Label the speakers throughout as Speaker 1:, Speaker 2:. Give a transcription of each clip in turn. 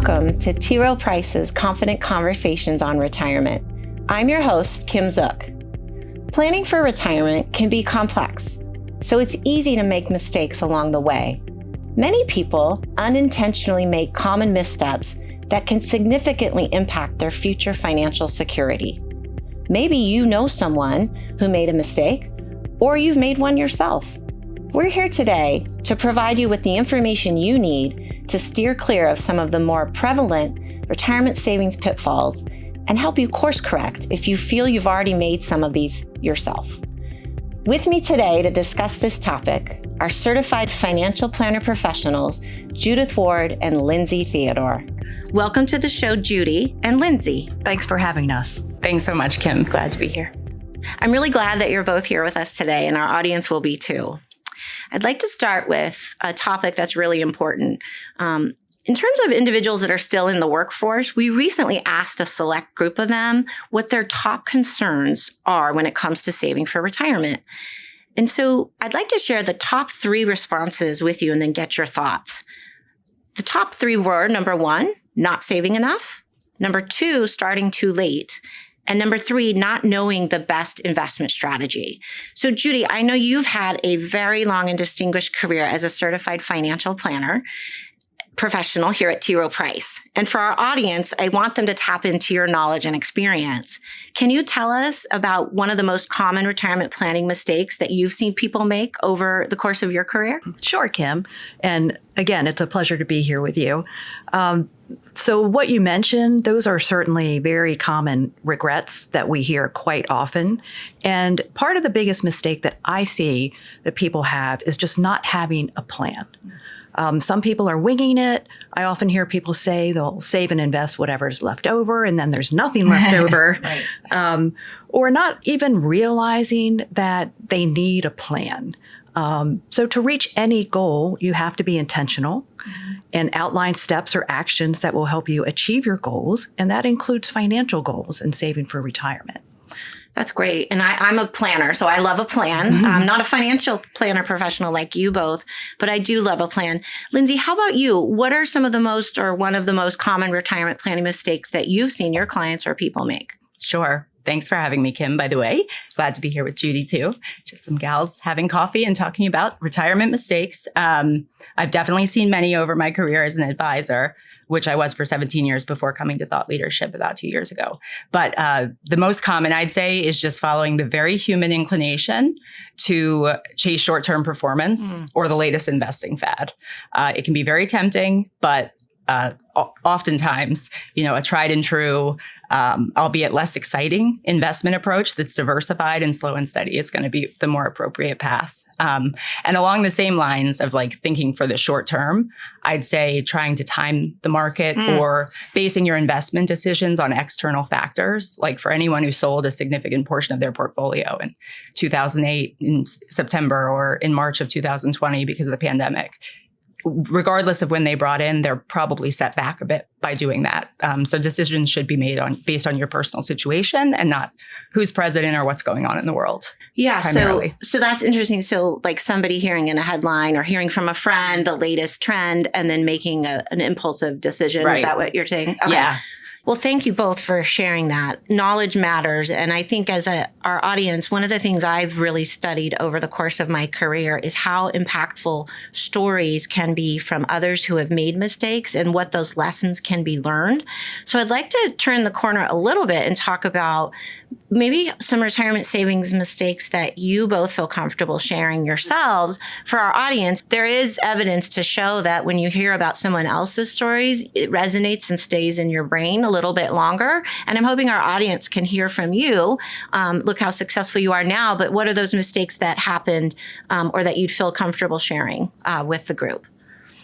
Speaker 1: Welcome to T. Rowe Price's Confident Conversations on Retirement. I'm your host, Kim Zook. Planning for retirement can be complex, so it's easy to make mistakes along the way. Many people unintentionally make common missteps that can significantly impact their future financial security. Maybe you know someone who made a mistake, or you've made one yourself. We're here today to provide you with the information you need to steer clear of some of the more prevalent retirement savings pitfalls and help you course correct if you feel you've already made some of these yourself. With me today to discuss this topic are certified financial planner professionals Judith Ward and Lindsay Theodore. Welcome to the show, Judy and Lindsay.
Speaker 2: Thanks for having us.
Speaker 3: Thanks so much, Kim. Glad to be here.
Speaker 1: I'm really glad that you're both here with us today, and our audience will be too. I'd like to start with a topic that's really important. In terms of individuals that are still in the workforce, we recently asked a select group of them what their top concerns are when it comes to saving for retirement. And so I'd like to share the top 3 responses with you and then get your thoughts. The top 3 were, number 1, not saving enough. Number 2, starting too late. And number 3, not knowing the best investment strategy. So Judy, I know you've had a very long and distinguished career as a certified financial planner professional here at T. Rowe Price. And for our audience, I want them to tap into your knowledge and experience. Can you tell us about one of the most common retirement planning mistakes that you've seen people make over the course of your career?
Speaker 2: Sure, Kim. And again, it's a pleasure to be here with you. So what you mentioned, those are certainly very common regrets that we hear quite often. And part of the biggest mistake that I see that people have is just not having a plan. Some people are winging it. I often hear people say they'll save and invest whatever's left over, and then there's nothing left over. Right. Or not even realizing that they need a plan. So to reach any goal, you have to be intentional and outline steps or actions that will help you achieve your goals. And that includes financial goals and saving for retirement.
Speaker 1: That's great. And I'm a planner, so I love a plan. I'm not a financial planner professional like you both, but I do love a plan. Lindsay, how about you? What are some of the most or one of the most common retirement planning mistakes that you've seen your clients or people make?
Speaker 3: Sure. Thanks for having me, Kim, by the way. Glad to be here with Judy, too. Just some gals having coffee and talking about retirement mistakes. I've definitely seen many over my career as an advisor, which I was for 17 years before coming to thought leadership about 2 years ago. But the most common, I'd say, is just following the very human inclination to chase short-term performance or the latest investing fad. It can be very tempting, but oftentimes, a tried and true, albeit less exciting investment approach that's diversified and slow and steady is going to be the more appropriate path. And along the same lines of thinking for the short term, I'd say trying to time the market or basing your investment decisions on external factors. Like for anyone who sold a significant portion of their portfolio in 2008 in September or in March of 2020 because of the pandemic, regardless of when they brought in, they're probably set back a bit by doing that. So decisions should be made based on your personal situation and not who's president or what's going on in the world.
Speaker 1: Yeah. So that's interesting. So like somebody hearing in a headline or hearing from a friend the latest trend and then making an impulsive decision. Right. Is that what you're saying? Okay. Yeah. Well, thank you both for sharing that. Knowledge matters. And I think as our audience, one of the things I've really studied over the course of my career is how impactful stories can be from others who have made mistakes and what those lessons can be learned. So I'd like to turn the corner a little bit and talk about maybe some retirement savings mistakes that you both feel comfortable sharing yourselves. For our audience, there is evidence to show that when you hear about someone else's stories, it resonates and stays in your brain a little bit longer. And I'm hoping our audience can hear from you. Look how successful you are now, but what are those mistakes that happened or that you'd feel comfortable sharing with the group?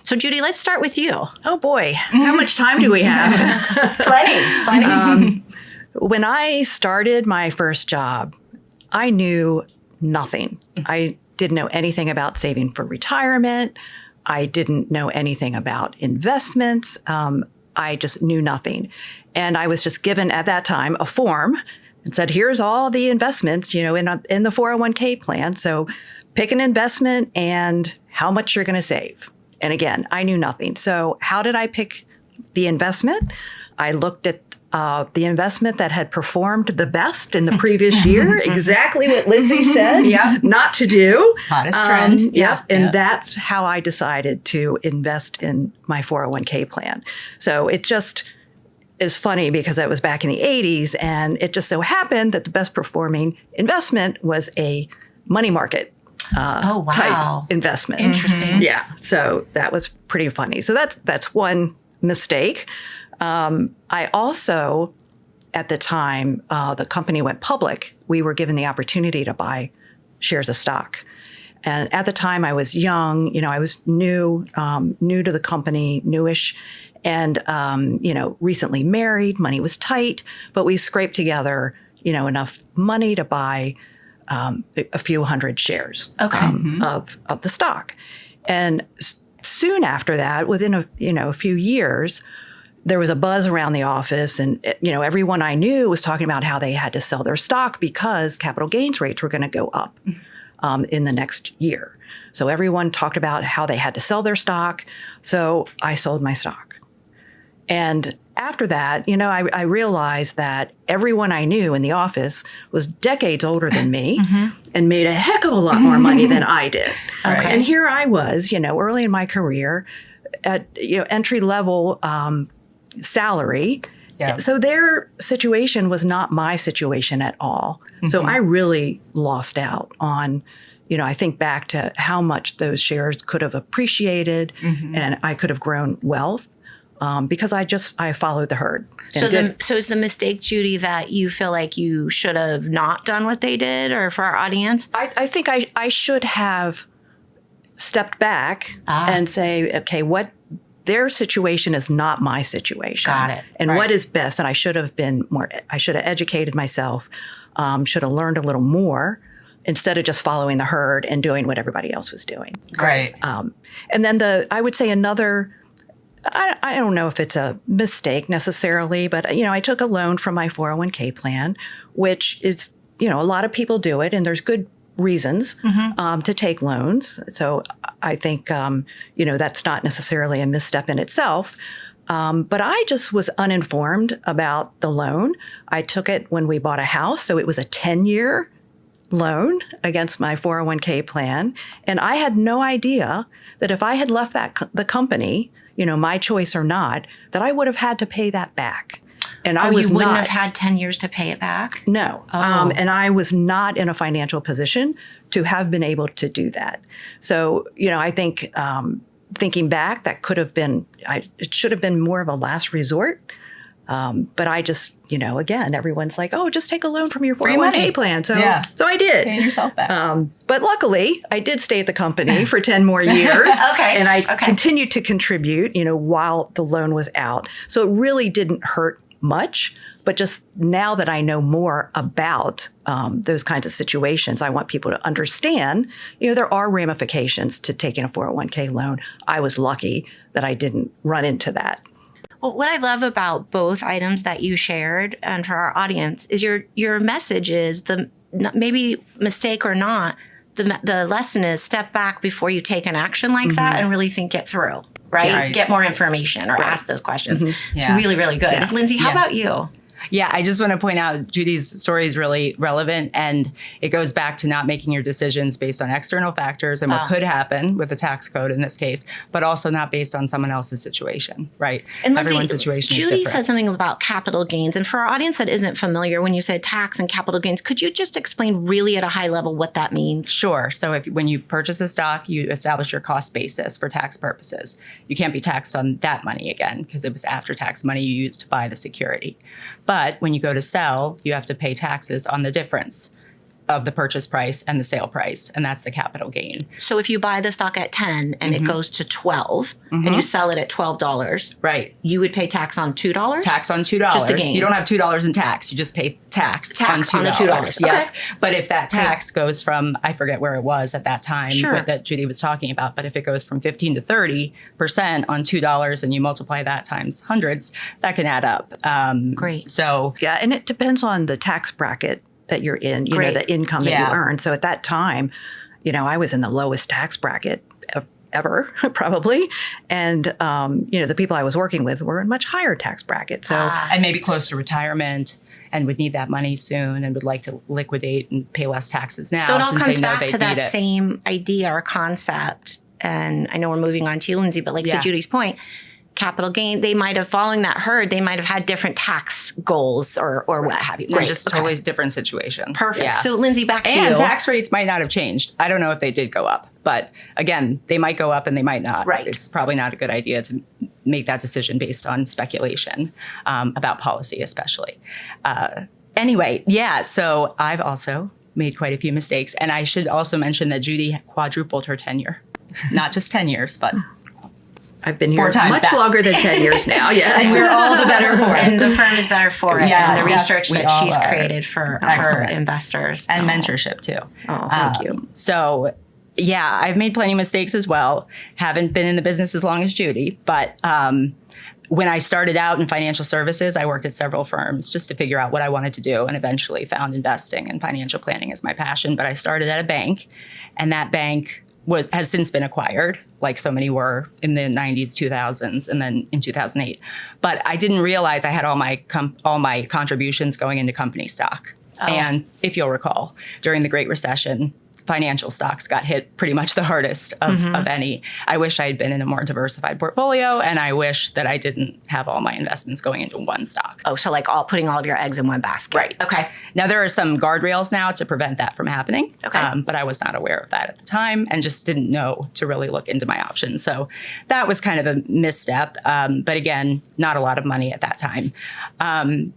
Speaker 1: So Judy, let's start with you.
Speaker 2: Oh boy, how much time do we have?
Speaker 1: Plenty.
Speaker 2: When I started my first job, I knew nothing. I didn't know anything about saving for retirement. I didn't know anything about investments. I just knew nothing. And I was just given at that time a form and said, here's all the investments, in the 401k plan. So pick an investment and how much you're going to save. And again, I knew nothing. So how did I pick the investment. I looked at the investment that had performed the best in the previous year, exactly what Lindsay said not to do.
Speaker 3: Hottest trend.
Speaker 2: And that's how I decided to invest in my 401k plan. So it just is funny because that was back in the 80s, and it just so happened that the best performing investment was a money market type investment.
Speaker 1: Interesting.
Speaker 2: Yeah. So that was pretty funny. So that's one mistake. I also, at the time the company went public, we were given the opportunity to buy shares of stock. And at the time I was young, I was new to the company, newish, and, recently married, money was tight, but we scraped together, enough money to buy a few hundred shares of the stock. And soon after that, within a few years, there was a buzz around the office, and everyone I knew was talking about how they had to sell their stock because capital gains rates were going to go up in the next year. So everyone talked about how they had to sell their stock. So I sold my stock. And after that, I realized that everyone I knew in the office was decades older than me and made a heck of a lot more money than I did.
Speaker 1: Okay.
Speaker 2: And here I was, early in my career at entry level salary. Yeah. So their situation was not my situation at all. So I really lost out on, I think back to how much those shares could have appreciated and I could have grown wealth because I followed the herd.
Speaker 1: So is the mistake, Judy, that you feel like you should have not done what they did, or for our audience?
Speaker 2: I think I should have stepped back and say, okay, their situation is not my situation.
Speaker 1: Got it.
Speaker 2: And what is best? And I should have educated myself, should have learned a little more instead of just following the herd and doing what everybody else was doing.
Speaker 3: Right.
Speaker 2: And then I would say another, I don't know if it's a mistake necessarily, but, I took a loan from my 401k plan, which is, a lot of people do it, and there's good reasons to take loans. So I think, that's not necessarily a misstep in itself. But I just was uninformed about the loan. I took it when we bought a house. So it was a 10-year loan against my 401k plan. And I had no idea that if I had left the company, my choice or not, that I would have had to pay that back. And I was
Speaker 1: you wouldn't have had 10 years to pay it back?
Speaker 2: No. And I was not in a financial position to have been able to do that. So, I think thinking back, that could have been, it should have been more of a last resort. But I just, again, everyone's like, oh, just take a loan from your 401k plan. So I did.
Speaker 3: Paying yourself back.
Speaker 2: But luckily, I did stay at the company for 10 more years. And I continued to contribute, while the loan was out. So it really didn't hurt much, but just now that I know more about those kinds of situations, I want people to understand, there are ramifications to taking a 401k loan. I was lucky that I didn't run into that.
Speaker 1: Well, what I love about both items that you shared, and for our audience, is your message is maybe mistake or not, the lesson is step back before you take an action like that and really think it through. Right? Get more information or ask those questions. It's really, really good. Yeah. Lindsay, how about you?
Speaker 3: Yeah, I just want to point out Judy's story is really relevant, and it goes back to not making your decisions based on external factors and what could happen with the tax code in this case, but also not based on someone else's situation, right?
Speaker 1: And Lindsay,
Speaker 3: everyone's situation is
Speaker 1: Judy
Speaker 3: different.
Speaker 1: said something about capital gains, and for our audience that isn't familiar, when you said tax and capital gains, could you just explain really at a high level what that means?
Speaker 3: Sure. So when you purchase a stock, you establish your cost basis for tax purposes. You can't be taxed on that money again because it was after-tax money you used to buy the security. But when you go to sell, you have to pay taxes on the difference of the purchase price and the sale price, and that's the capital gain.
Speaker 1: So if you buy the stock at 10 and it goes to 12 and you sell it at $12,
Speaker 3: right,
Speaker 1: you would pay tax on $2?
Speaker 3: Tax on $2.
Speaker 1: Just the gain.
Speaker 3: You don't have $2 in tax. You just pay tax on $2.
Speaker 1: On the $2.
Speaker 3: Yeah.
Speaker 1: Okay.
Speaker 3: But if that tax goes from, I forget where it was at that time that Judy was talking about, but if it goes from 15 to 30% on $2 and you multiply that times hundreds, that can add up.
Speaker 1: Great.
Speaker 3: So
Speaker 2: yeah, and it depends on the tax bracket that you're in, the income that you earn. So at that time, I was in the lowest tax bracket ever, probably. And, the people I was working with were in much higher tax brackets. So,
Speaker 3: and maybe close to retirement and would need that money soon and would like to liquidate and pay less taxes now.
Speaker 1: So it all
Speaker 3: since
Speaker 1: comes
Speaker 3: they know
Speaker 1: back
Speaker 3: they
Speaker 1: to that
Speaker 3: need it.
Speaker 1: same idea or concept. And I know we're moving on to you, Lindsay, but to Judy's point, capital gain, they might have, following that herd, they might have had different tax goals or what have you.
Speaker 3: Great. Just totally different situation.
Speaker 1: Perfect.
Speaker 3: Yeah.
Speaker 1: So Lindsay, back to you.
Speaker 3: And tax rates might not have changed. I don't know if they did go up, but again, they might go up and they might not.
Speaker 1: Right.
Speaker 3: It's probably not a good idea to make that decision based on speculation about policy, especially. Anyway, so I've also made quite a few mistakes. And I should also mention that Judy quadrupled her tenure. Not just 10 years, but
Speaker 2: I've been here
Speaker 3: 4 times
Speaker 2: much
Speaker 3: that.
Speaker 2: longer than 10 years now. Yes.
Speaker 3: And we're all the better for it.
Speaker 1: And the firm is better for it.
Speaker 3: Yeah,
Speaker 1: and the research
Speaker 3: we
Speaker 1: that
Speaker 3: all
Speaker 1: she's
Speaker 3: are.
Speaker 1: created for investors.
Speaker 3: And mentorship too.
Speaker 2: Oh, thank you.
Speaker 3: So I've made plenty of mistakes as well. Haven't been in the business as long as Judy, but when I started out in financial services, I worked at several firms just to figure out what I wanted to do and eventually found investing and financial planning as my passion. But I started at a bank, and that bank has since been acquired, like so many were in the 90s, 2000s, and then in 2008. But I didn't realize I had all my contributions going into company stock. Oh. And if you'll recall, during the Great Recession, financial stocks got hit pretty much the hardest of any. I wish I had been in a more diversified portfolio, and I wish that I didn't have all my investments going into one stock.
Speaker 1: Oh, so like putting all of your eggs in one basket.
Speaker 3: Right.
Speaker 1: Okay.
Speaker 3: Now, there are some guardrails now to prevent that from happening.
Speaker 1: Okay.
Speaker 3: But I was not aware of that at the time and just didn't know to really look into my options. So that was kind of a misstep. But again, not a lot of money at that time.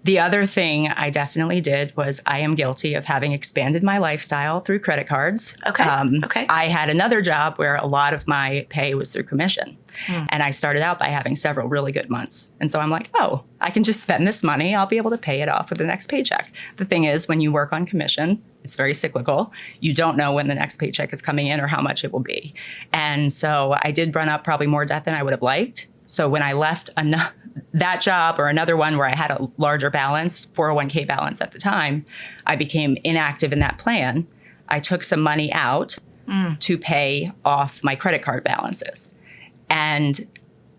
Speaker 3: The other thing I definitely did was I am guilty of having expanded my lifestyle through credit cards.
Speaker 1: Okay. Okay.
Speaker 3: I had another job where a lot of my pay was through commission. And I started out by having several really good months. And so I'm like, oh, I can just spend this money. I'll be able to pay it off with the next paycheck. The thing is, when you work on commission, it's very cyclical. You don't know when the next paycheck is coming in or how much it will be. And so I did run up probably more debt than I would have liked. So when I left that job or another one where I had a larger balance, 401k balance at the time, I became inactive in that plan. I took some money out to pay off my credit card balances. And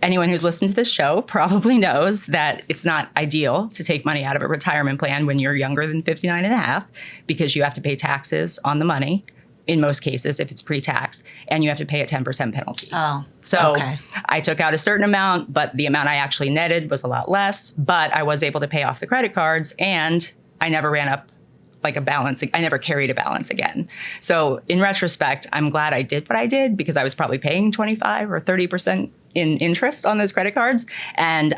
Speaker 3: anyone who's listened to this show probably knows that it's not ideal to take money out of a retirement plan when you're younger than 59 and a half, because you have to pay taxes on the money in most cases if it's pre-tax, and you have to pay a 10% penalty.
Speaker 1: Oh,
Speaker 3: so
Speaker 1: okay.
Speaker 3: I took out a certain amount, but the amount I actually netted was a lot less, but I was able to pay off the credit cards, and I never ran up like a balance. I never carried a balance again. So in retrospect, I'm glad I did what I did, because I was probably paying 25 or 30% in interest on those credit cards. And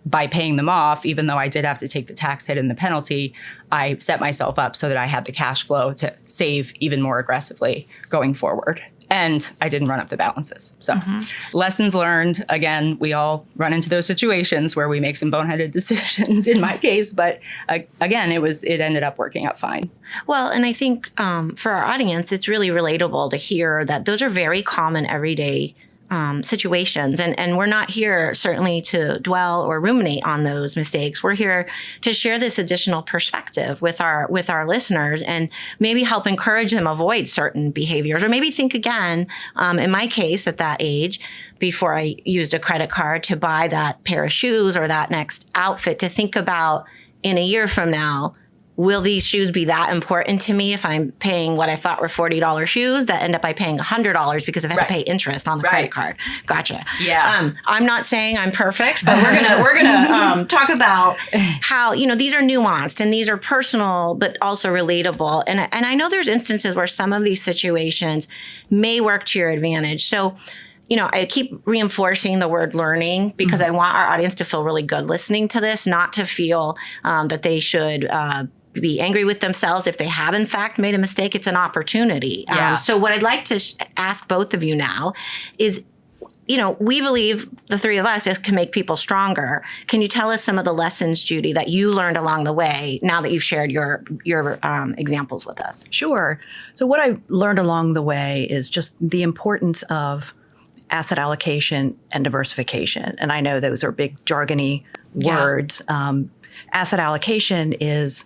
Speaker 3: by paying them off, even though I did have to take the tax hit and the penalty, I set myself up so that I had the cash flow to save even more aggressively going forward. And I didn't run up the balances. So lessons learned. Again, we all run into those situations where we make some boneheaded decisions in my case. But again, it ended up working out fine.
Speaker 1: Well, and I think for our audience, it's really relatable to hear that those are very common everyday situations. And we're not here certainly to dwell or ruminate on those mistakes. We're here to share this additional perspective with our listeners and maybe help encourage them avoid certain behaviors, or maybe think again, in my case at that age, before I used a credit card to buy that pair of shoes or that next outfit, to think about in a year from now, will these shoes be that important to me if I'm paying what I thought were $40 shoes that end up by paying $100 because I've had to pay interest on the credit card? Gotcha.
Speaker 3: Yeah.
Speaker 1: I'm not saying I'm perfect, but we're gonna talk about how these are nuanced and these are personal, but also relatable. And I know there's instances where some of these situations may work to your advantage. So, I keep reinforcing the word learning because I want our audience to feel really good listening to this, not to feel that they should be angry with themselves if they have in fact made a mistake. It's an opportunity.
Speaker 3: Yeah.
Speaker 1: So what I'd like to ask both of you now is, we believe the three of us can make people stronger. Can you tell us some of the lessons, Judy, that you learned along the way now that you've shared your examples with us?
Speaker 2: Sure. So what I learned along the way is just the importance of asset allocation and diversification. And I know those are big jargony words. Asset allocation is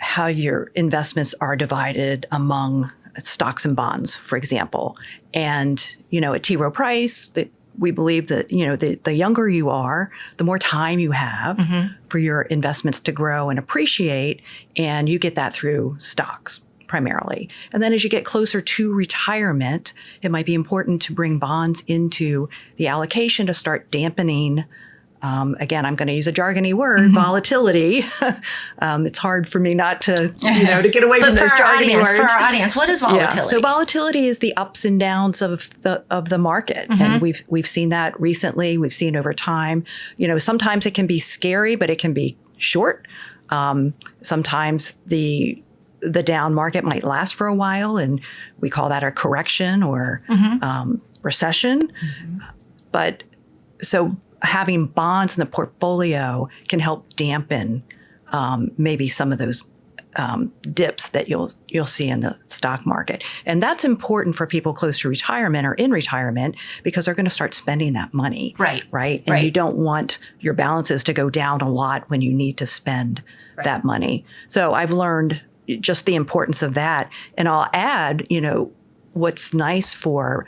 Speaker 2: how your investments are divided among stocks and bonds, for example. And, at T. Rowe Price, we believe that, the younger you are, the more time you have for your investments to grow and appreciate. And you get that through stocks primarily. And then as you get closer to retirement, it might be important to bring bonds into the allocation to start dampening. Again, I'm going to use a jargony word, volatility. It's hard for me not to, to get away from those jargony words.
Speaker 1: For our audience, what is volatility?
Speaker 2: Yeah. So volatility is the ups and downs of the market, and we've seen that recently. We've seen over time. Sometimes it can be scary, but it can be short. Sometimes the down market might last for a while, and we call that a correction or recession. But so having bonds in the portfolio can help dampen maybe some of those dips that you'll see in the stock market. And that's important for people close to retirement or in retirement because they're going to start spending that money. Right. And you don't want your balances to go down a lot when you need to spend that money. So I've learned just the importance of that. And I'll add, what's nice for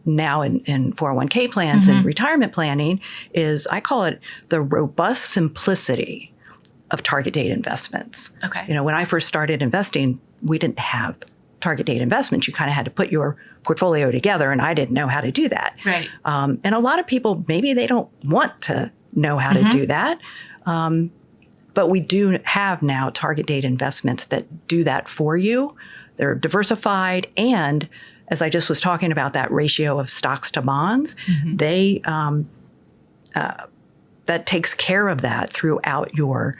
Speaker 2: now in 401k plans and retirement planning is I call it the robust simplicity of target date investments.
Speaker 1: Okay.
Speaker 2: When I first started investing, we didn't have target date investments. You kind of had to put your portfolio together, and I didn't know how to do that.
Speaker 1: Right.
Speaker 2: And a lot of people, maybe they don't want to know how to do that. But we do have now target date investments that do that for you. They're diversified, and as I just was talking about that ratio of stocks to bonds, they that takes care of that throughout your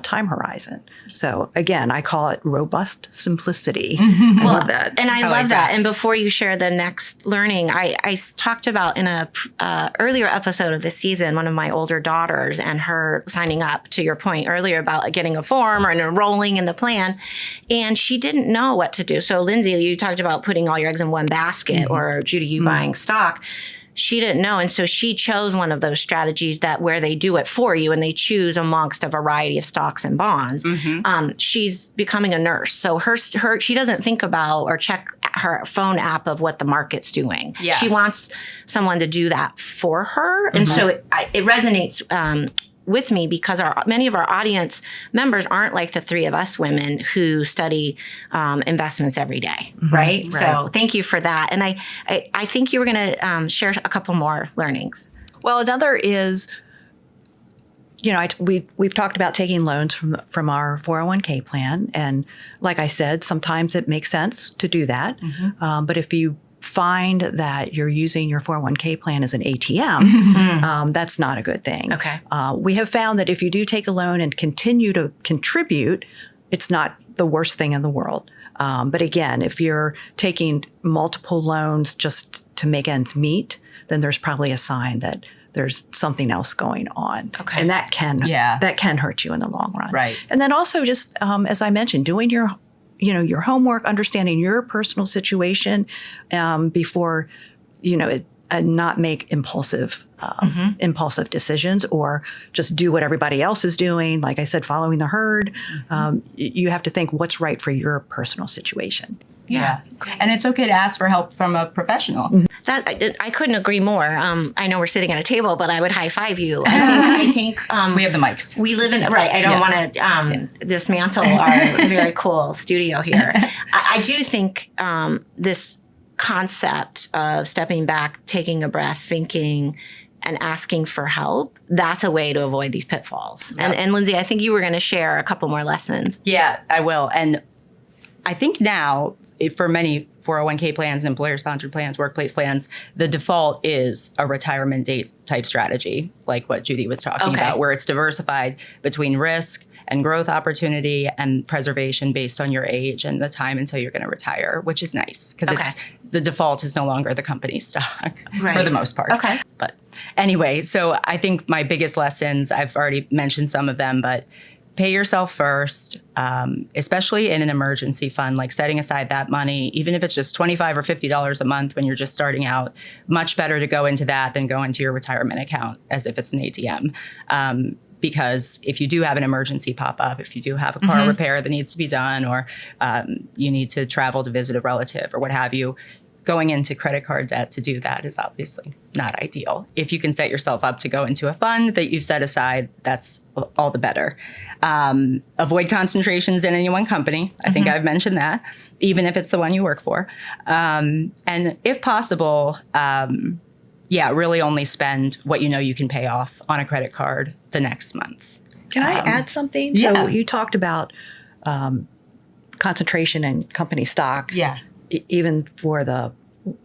Speaker 2: time horizon. So again, I call it robust simplicity. I love that.
Speaker 1: And I love that. And before you share the next learning, I talked about in a earlier episode of this season, one of my older daughters and her signing up, to your point earlier about getting a form or enrolling in the plan. And she didn't know what to do. So Lindsay, you talked about putting all your eggs in one basket, or Judy, you buying stock. She didn't know. And so she chose one of those strategies that where they do it for you and they choose amongst a variety of stocks and bonds. She's becoming a nurse. So she doesn't think about or check her phone app of what the market's doing.
Speaker 3: Yeah.
Speaker 1: She wants someone to do that for her. And so it resonates with me because many of our audience members aren't like the three of us women who study investments every day, right? So thank you for that. And I think you were going to share a couple more learnings.
Speaker 2: Well, another is, we've talked about taking loans from our 401k plan. And like I said, sometimes it makes sense to do that. But if you find that you're using your 401k plan as an ATM, that's not a good thing.
Speaker 1: Okay.
Speaker 2: We have found that if you do take a loan and continue to contribute, it's not the worst thing in the world. But again, if you're taking multiple loans just to make ends meet, then there's probably a sign that there's something else going on.
Speaker 1: Okay.
Speaker 2: And that can hurt you in the long run.
Speaker 3: Right.
Speaker 2: And then also just, as I mentioned, doing your homework, understanding your personal situation before, not make impulsive decisions or just do what everybody else is doing. Like I said, following the herd. You have to think what's right for your personal situation.
Speaker 3: Yeah. And it's okay to ask for help from a professional.
Speaker 1: That I couldn't agree more. I know we're sitting at a table, but I would high five you. I think
Speaker 3: we have the mics.
Speaker 1: We live in I don't want to dismantle our very cool studio here. I do think this concept of stepping back, taking a breath, thinking, and asking for help, that's a way to avoid these pitfalls. Yep. And Lindsay, I think you were going to share a couple more lessons.
Speaker 3: Yeah, I will. And I think now, for many 401k plans, employer-sponsored plans, workplace plans, the default is a retirement date type strategy, like what Judy was talking about, where it's diversified between risk and growth opportunity and preservation based on your age and the time until you're going to retire, which is nice because the default is no longer the company stock for the most part.
Speaker 1: Okay.
Speaker 3: But anyway, so I think my biggest lessons, I've already mentioned some of them, but pay yourself first, especially in an emergency fund, like setting aside that money, even if it's just $25 or $50 a month when you're just starting out, much better to go into that than go into your retirement account as if it's an ATM. because if you do have an emergency pop up, if you do have a car repair that needs to be done, or you need to travel to visit a relative or what have you, going into credit card debt to do that is obviously not ideal. If you can set yourself up to go into a fund that you've set aside, that's all the better. Avoid concentrations in any one company. I think I've mentioned that, even if it's the one you work for. And if possible, really only spend what you know you can pay off on a credit card the next month.
Speaker 2: Can I add something?
Speaker 3: Yeah.
Speaker 2: So you talked about concentration in company stock.
Speaker 3: Yeah.
Speaker 2: Even for the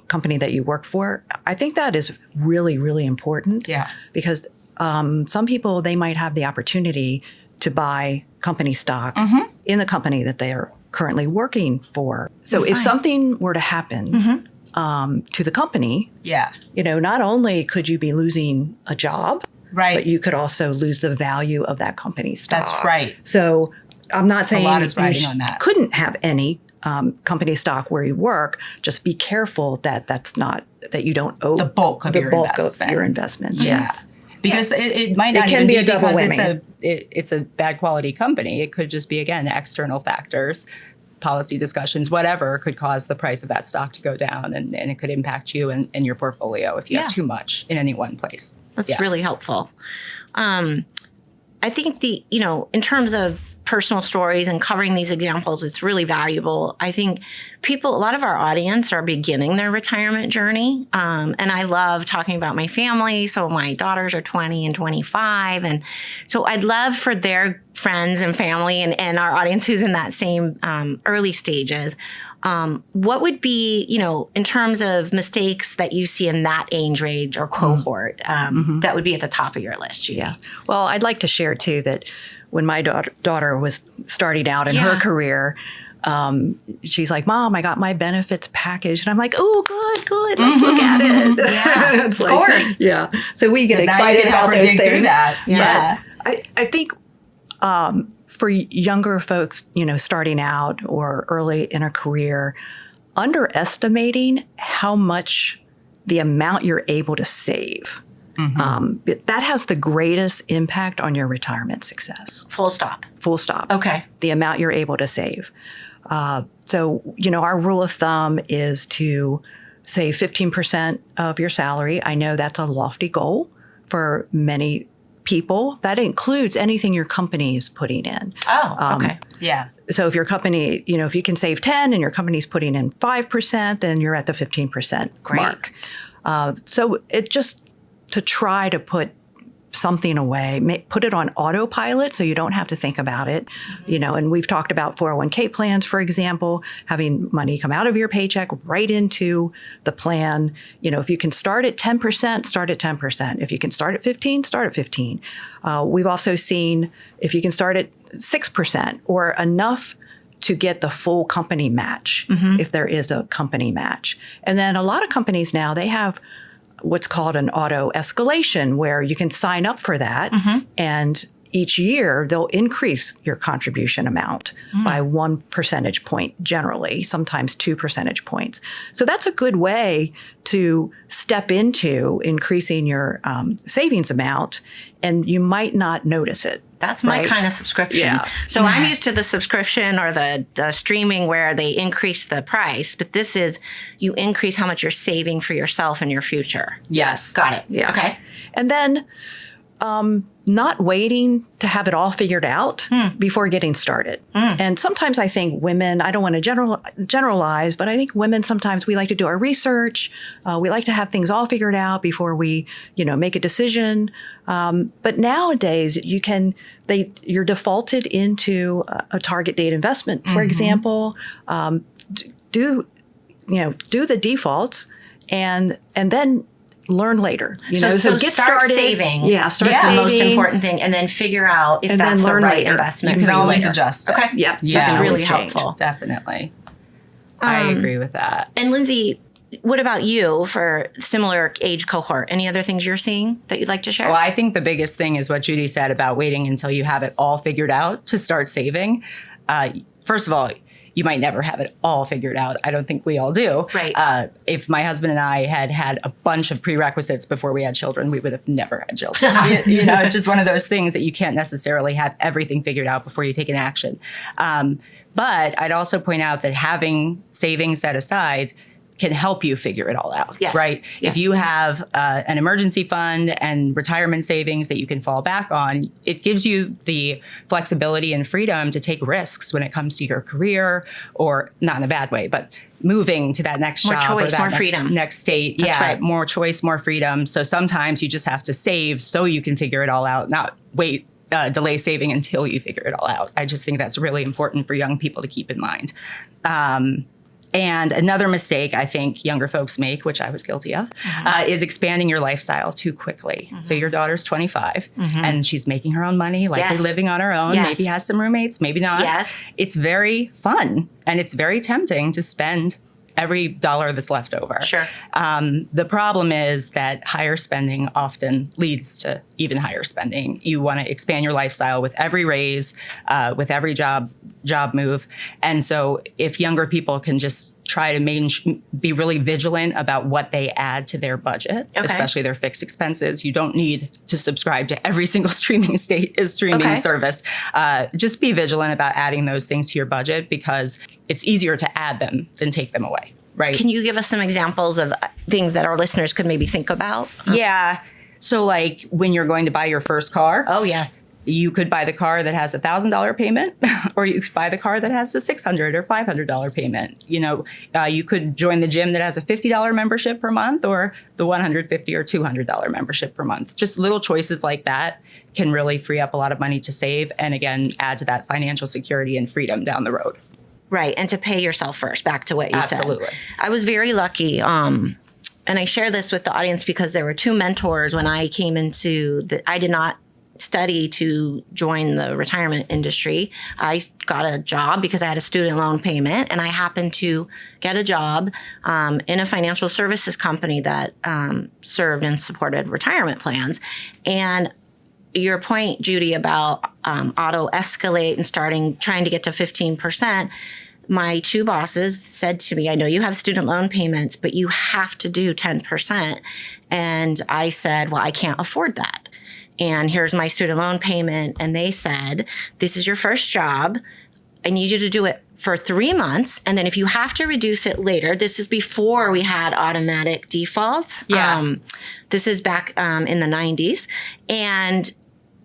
Speaker 2: company that you work for. I think that is really, really important.
Speaker 3: Yeah.
Speaker 2: Because some people, they might have the opportunity to buy company stock in the company that they are currently working for. So if something were to happen to the company, not only could you be losing a job, but you could also lose the value of that company's stock.
Speaker 3: That's right.
Speaker 2: So I'm not saying
Speaker 3: a lot is riding
Speaker 2: you
Speaker 3: on that.
Speaker 2: Couldn't have any company stock where you work. Just be careful that you don't owe
Speaker 3: the bulk of your
Speaker 2: investments. Yes.
Speaker 3: Because it might not even be because it's a bad quality company. It could just be, again, external factors, policy discussions, whatever could cause the price of that stock to go down, and it could impact you and your portfolio if you have too much in any one place.
Speaker 1: That's really helpful. I think in terms of personal stories and covering these examples, it's really valuable. I think a lot of our audience are beginning their retirement journey. And I love talking about my family. So my daughters are 20 and 25. And so I'd love for their friends and family and our audience who's in that same early stages, what would be, in terms of mistakes that you see in that age range or cohort, that would be at the top of your list, Judy?
Speaker 2: Yeah. Well, I'd like to share, too, that when my daughter was starting out in her career, she's like, Mom, I got my benefits package. And I'm like, oh, good. Let's look at it.
Speaker 1: Yeah,
Speaker 2: of
Speaker 1: course.
Speaker 2: Yeah. So we get excited about those things.
Speaker 3: That. Yeah.
Speaker 2: I think for younger folks, starting out or early in a career, underestimating how much the amount you're able to save. That has the greatest impact on your retirement success.
Speaker 1: Full stop.
Speaker 2: Okay. The amount you're able to save. So, our rule of thumb is to save 15% of your salary. I know that's a lofty goal for many people. That includes anything your company is putting in.
Speaker 1: Oh, okay.
Speaker 3: Yeah.
Speaker 2: So if your company, if you can save 10 and your company's putting in 5%, then you're at the 15% mark. So it just to try to put something away, put it on autopilot so you don't have to think about it, and we've talked about 401k plans, for example, having money come out of your paycheck right into the plan. If you can start at 10%, start at 10%. If you can start at 15, start at 15. We've also seen if you can start at 6% or enough to get the full company match, if there is a company match. And then a lot of companies now, they have what's called an auto escalation, where you can sign up for that. And each year they'll increase your contribution amount by 1 percentage point, generally, sometimes 2 percentage points. So that's a good way to step into increasing your savings amount, and you might not notice it.
Speaker 1: That's my kind of subscription.
Speaker 2: Yeah.
Speaker 1: So I'm used to the subscription or the streaming where they increase the price, but this is you increase how much you're saving for yourself and your future.
Speaker 3: Yes.
Speaker 1: Got it.
Speaker 2: Yeah.
Speaker 1: Okay.
Speaker 2: And then not waiting to have it all figured out before getting started. And sometimes I think women, I don't want to generalize, but I think women sometimes we like to do our research. We like to have things all figured out before we, make a decision. But nowadays you're defaulted into a target date investment, for example. Do the defaults and then learn later.
Speaker 1: So
Speaker 2: get
Speaker 1: start
Speaker 2: started
Speaker 1: saving.
Speaker 2: Yeah, start
Speaker 1: That's
Speaker 2: saving.
Speaker 1: the most important thing, and then figure out if
Speaker 2: And
Speaker 1: that's
Speaker 2: then
Speaker 1: the
Speaker 2: learn
Speaker 1: right
Speaker 2: later.
Speaker 1: investment.
Speaker 3: You can
Speaker 1: for
Speaker 3: always
Speaker 1: later.
Speaker 3: adjust it.
Speaker 1: Okay.
Speaker 2: Yeah,
Speaker 1: That's
Speaker 2: can
Speaker 1: really
Speaker 2: always change.
Speaker 1: helpful.
Speaker 3: Definitely. I agree with that.
Speaker 1: And Lindsay, what about you for similar age cohort? Any other things you're seeing that you'd like to share?
Speaker 3: Well, I think the biggest thing is what Judy said about waiting until you have it all figured out to start saving. First of all, you might never have it all figured out. I don't think we all do.
Speaker 1: Right.
Speaker 3: If my husband and I had a bunch of prerequisites before we had children, we would have never had children. It's just one of those things that you can't necessarily have everything figured out before you take an action. But I'd also point out that having savings set aside can help you figure it all out,
Speaker 1: yes.
Speaker 3: right?
Speaker 1: Yes.
Speaker 3: If you have an emergency fund and retirement savings that you can fall back on, it gives you the flexibility and freedom to take risks when it comes to your career, or not in a bad way, but moving to that next
Speaker 1: more
Speaker 3: job
Speaker 1: choice,
Speaker 3: or that
Speaker 1: more freedom.
Speaker 3: next state.
Speaker 1: That's right.
Speaker 3: More choice, more freedom. So sometimes you just have to save so you can figure it all out, not wait. Delay saving until you figure it all out. I just think that's really important for young people to keep in mind. And another mistake I think younger folks make, which I was guilty of, is expanding your lifestyle too quickly. So your daughter's 25 and she's making her own money, likely
Speaker 1: Yes.
Speaker 3: living on her own,
Speaker 1: Yes.
Speaker 3: maybe has some roommates, maybe not.
Speaker 1: Yes.
Speaker 3: It's very fun and it's very tempting to spend every dollar that's left over.
Speaker 1: Sure.
Speaker 3: The problem is that higher spending often leads to even higher spending. You want to expand your lifestyle with every raise, with every job move. And so if younger people can just try to be really vigilant about what they add to their budget, especially their fixed expenses. You don't need to subscribe to every single streaming service. Just be vigilant about adding those things to your budget because it's easier to add them than take them away, right?
Speaker 1: Can you give us some examples of things that our listeners could maybe think about?
Speaker 3: Yeah. So like when you're going to buy your first car.
Speaker 1: Oh, yes.
Speaker 3: You could buy the car that has $1,000 payment, or you could buy the car that has a $600 or $500 payment. You could join the gym that has a $50 membership per month, or the $150 or $200 membership per month. Just little choices like that can really free up a lot of money to save, and again, add to that financial security and freedom down the road.
Speaker 1: Right, and to pay yourself first. Back to what you said.
Speaker 3: Absolutely.
Speaker 1: I was very lucky. And I share this with the audience because there were two mentors when I came into I did not study to join the retirement industry. I got a job because I had a student loan payment, and I happened to get a job in a financial services company that served and supported retirement plans. And your point, Judy, about auto escalate and trying to get to 15%, my two bosses said to me, I know you have student loan payments, but you have to do 10%. And I said, well, I can't afford that. And here's my student loan payment. And they said, this is your first job. I need you to do it for 3 months. And then if you have to reduce it later, this is before we had automatic defaults.
Speaker 3: Yeah.
Speaker 1: This is back in the 90s. And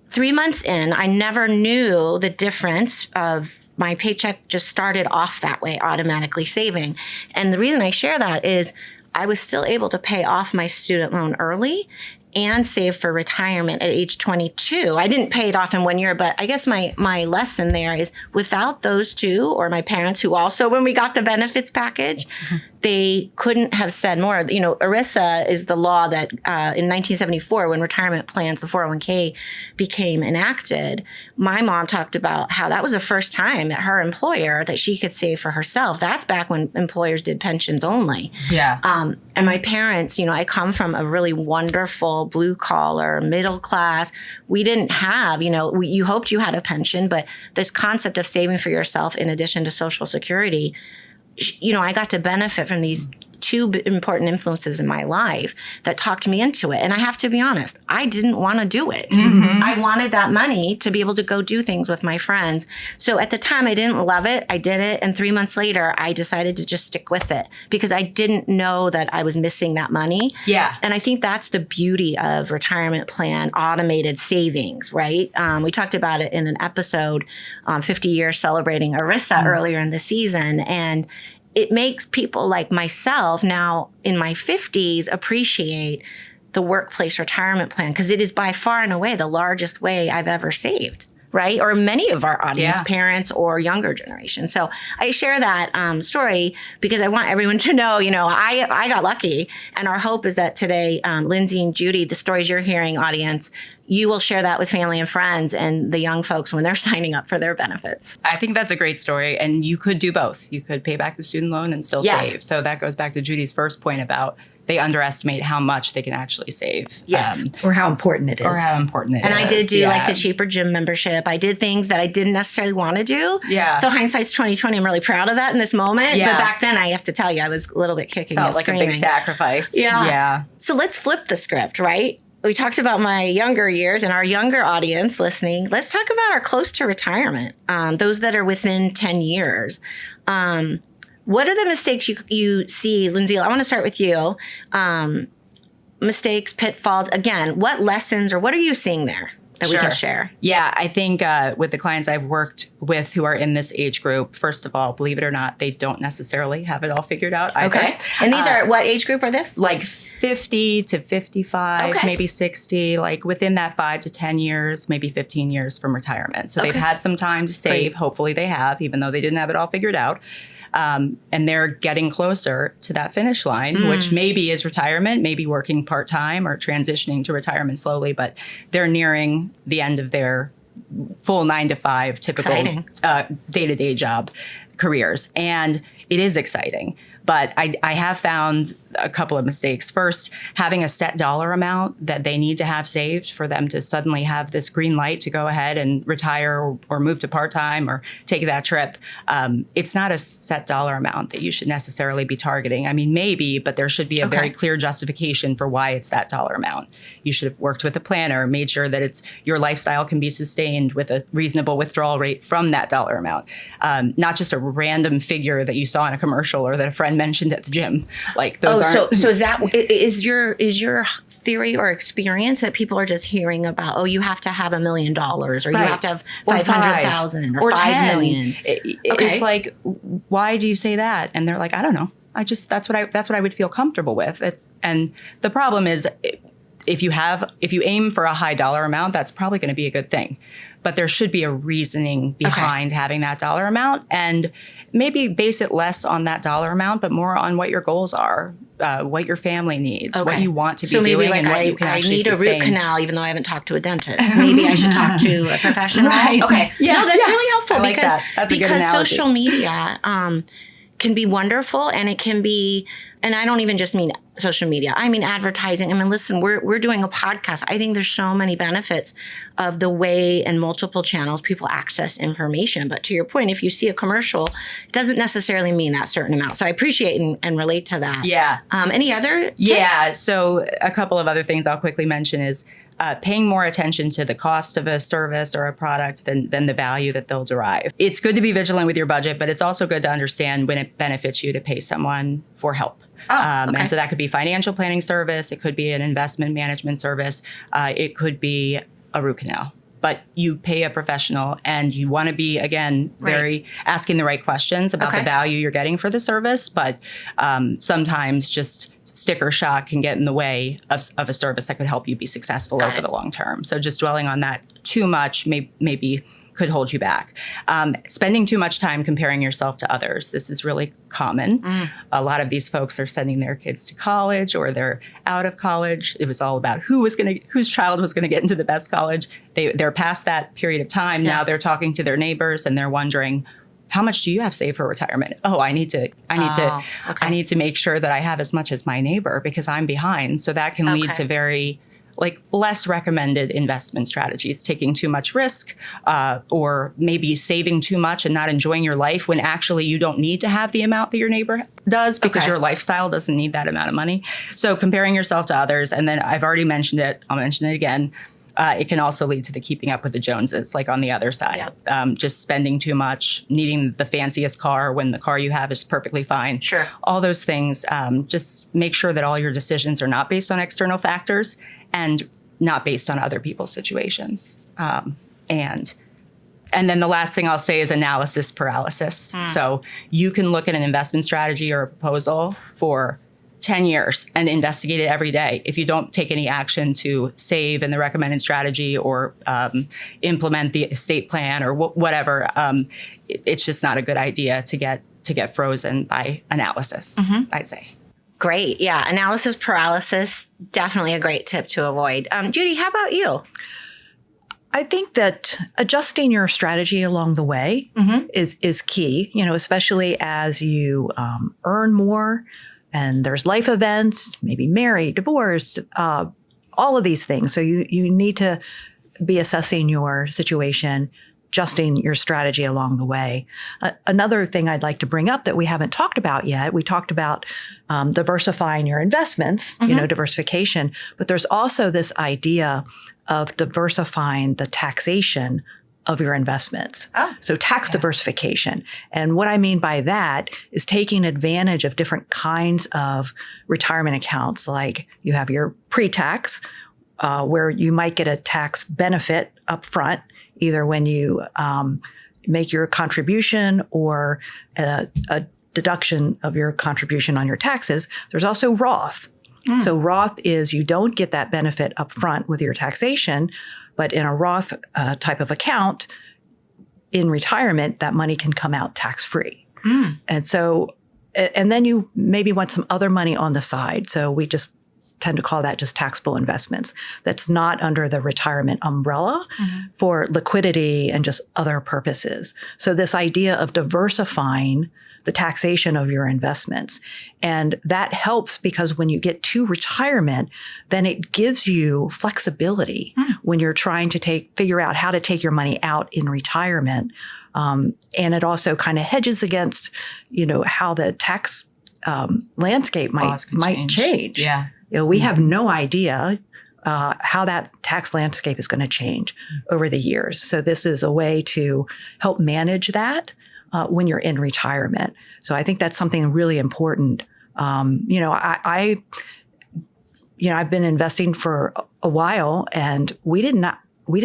Speaker 1: 3 months in, I never knew the difference of my paycheck just started off that way, automatically saving. And the reason I share that is I was still able to pay off my student loan early and save for retirement at age 22. I didn't pay it off in 1 year, but I guess my lesson there is without those two, or my parents who also, when we got the benefits package, they couldn't have said more. ERISA is the law that in 1974, when retirement plans, the 401k became enacted, my mom talked about how that was the first time at her employer that she could save for herself. That's back when employers did pensions only.
Speaker 3: Yeah.
Speaker 1: And my parents, I come from a really wonderful blue collar, middle class. We didn't have, you hoped you had a pension, but this concept of saving for yourself in addition to Social Security, I got to benefit from these two important influences in my life that talked me into it. And I have to be honest, I didn't want to do it. Mm-hmm. I wanted that money to be able to go do things with my friends. So at the time, I didn't love it. I did it. And 3 months later, I decided to just stick with it because I didn't know that I was missing that money.
Speaker 3: Yeah.
Speaker 1: And I think that's the beauty of retirement plan, automated savings, right? We talked about it in an episode, 50 years celebrating ERISA earlier in the season. And it makes people like myself now in my 50s appreciate the workplace retirement plan because it is by far and away the largest way I've ever saved, right? Or many of our audience, parents or younger generation. So I share that story because I want everyone to know, I got lucky. And our hope is that today, Lindsay and Judy, the stories you're hearing, audience, you will share that with family and friends and the young folks when they're signing up for their benefits.
Speaker 3: I think that's a great story. And you could do both. You could pay back the student loan and still save. So that goes back to Judy's first point about they underestimate how much they can actually save.
Speaker 1: Yes.
Speaker 2: Or how important it is.
Speaker 3: Or how important it is.
Speaker 1: And I did do like the cheaper gym membership. I did things that I didn't necessarily want to do.
Speaker 3: Yeah.
Speaker 1: So hindsight's 2020. I'm really proud of that in this moment.
Speaker 3: Yeah.
Speaker 1: But back then, I have to tell you, I was a little bit kicking
Speaker 3: Felt
Speaker 1: and
Speaker 3: like
Speaker 1: screaming.
Speaker 3: a big sacrifice.
Speaker 1: Yeah.
Speaker 3: Yeah.
Speaker 1: So let's flip the script, right? We talked about my younger years and our younger audience listening. Let's talk about our close to retirement, those that are within 10 years. What are the mistakes you see, Lindsay? I want to start with you. Mistakes, pitfalls. Again, what lessons or what are you seeing there that we can share?
Speaker 3: Yeah, I think with the clients I've worked with who are in this age group, first of all, believe it or not, they don't necessarily have it all figured out either.
Speaker 1: Okay. And these are, what age group are this?
Speaker 3: Like 50 to 55,
Speaker 1: Okay.
Speaker 3: maybe 60, like within that 5 to 10 years, maybe 15 years from retirement. So they've had some time to save.
Speaker 1: Great.
Speaker 3: Hopefully they have, even though they didn't have it all figured out. And they're getting closer to that finish line, which maybe is retirement, maybe working part-time or transitioning to retirement slowly, but they're nearing the end of their full 9 to 5 typical day-to-day job careers. And it is exciting. But I have found a couple of mistakes. First, having a set dollar amount that they need to have saved for them to suddenly have this green light to go ahead and retire or move to part-time or take that trip. It's not a set dollar amount that you should necessarily be targeting. I mean, maybe, but there should be a very clear justification for why it's that dollar amount. You should have worked with a planner, made sure that your lifestyle can be sustained with a reasonable withdrawal rate from that dollar amount. Not just a random figure that you saw in a commercial or that a friend mentioned at the gym. Like those aren't.
Speaker 1: So is your theory or experience that people are just hearing about, oh, you have to have $1 million or you have to have 500,000 or 5
Speaker 3: 10.
Speaker 1: million?
Speaker 3: It's like, why do you say that? And they're like, I don't know. That's what I would feel comfortable with. And the problem is, if you aim for a high dollar amount, that's probably going to be a good thing. But there should be a reasoning behind having that dollar amount, and maybe base it less on that dollar amount, but more on what your goals are, what your family needs, what you want to be doing, and what you can actually sustain.
Speaker 1: I need a root canal, even though I haven't talked to a dentist. Maybe I should talk to a professional.
Speaker 3: Right.
Speaker 1: Okay.
Speaker 3: Yeah.
Speaker 1: No, that's really helpful
Speaker 3: like
Speaker 1: because
Speaker 3: that's a good analogy.
Speaker 1: social media can be wonderful, and it can be, and I don't even just mean social media. I mean advertising. I mean, listen, we're doing a podcast. I think there's so many benefits of the way and multiple channels people access information. But to your point, if you see a commercial, it doesn't necessarily mean that certain amount. So I appreciate and relate to that.
Speaker 3: Yeah.
Speaker 1: Any other tips?
Speaker 3: Yeah. So a couple of other things I'll quickly mention is paying more attention to the cost of a service or a product than the value that they'll derive. It's good to be vigilant with your budget, but it's also good to understand when it benefits you to pay someone for help. And so that could be financial planning service. It could be an investment management service. It could be a root canal. But you pay a professional and you want to be, again, very asking the right questions about the value you're getting for the service. But sometimes just sticker shock can get in the way of a service that could help you be successful over the long term. So just dwelling on that too much maybe could hold you back. Spending too much time comparing yourself to others. This is really common. A lot of these folks are sending their kids to college or they're out of college. It was all about whose child was going to get into the best college. They're past that period of time. Now they're talking to their neighbors and they're wondering, how much do you have saved for retirement? Oh, I need to make sure that I have as much as my neighbor because I'm behind. So that can lead to very less recommended investment strategies, taking too much risk, or maybe saving too much and not enjoying your life when actually you don't need to have the amount that your neighbor does because your lifestyle doesn't need that amount of money. So comparing yourself to others, and then I've already mentioned it, I'll mention it again. It can also lead to the keeping up with the Joneses, like on the other side. Just spending too much, needing the fanciest car when the car you have is perfectly fine. Sure. All those things, just make sure that all your decisions are not based on external factors and not based on other people's situations. And then the last thing I'll say is analysis paralysis. So you can look at an investment strategy or a proposal for 10 years and investigate it every day. If you don't take any action to save in the recommended strategy or implement the estate plan or whatever, it's just not a good idea to get frozen by analysis, I'd say.
Speaker 1: Great. Yeah. Analysis paralysis, definitely a great tip to avoid. Judy, how about you?
Speaker 2: I think that adjusting your strategy along the way is key, especially as you earn more, and there's life events, maybe married, divorced, all of these things. So you need to be assessing your situation, adjusting your strategy along the way. Another thing I'd like to bring up that we haven't talked about yet, we talked about diversifying your investments, diversification, but there's also this idea of diversifying the taxation of your investments. So tax diversification. And what I mean by that is taking advantage of different kinds of retirement accounts. Like you have your pre-tax, where you might get a tax benefit up front, either when you make your contribution or a deduction of your contribution on your taxes. There's also Roth. So Roth is you don't get that benefit up front with your taxation, but in a Roth type of account in retirement, that money can come out tax-free. And so, and then you maybe want some other money on the side. So we just tend to call that just taxable investments. That's not under the retirement umbrella for liquidity and just other purposes. So this idea of diversifying the taxation of your investments. And that helps because when you get to retirement, then it gives you flexibility when you're trying to figure out how to take your money out in retirement. And it also kind of hedges against, how the tax landscape might change.
Speaker 3: Yeah.
Speaker 2: We have no idea how that tax landscape is going to change over the years. So this is a way to help manage that when you're in retirement. So I think that's something really important. I've been investing for a while, and we didn't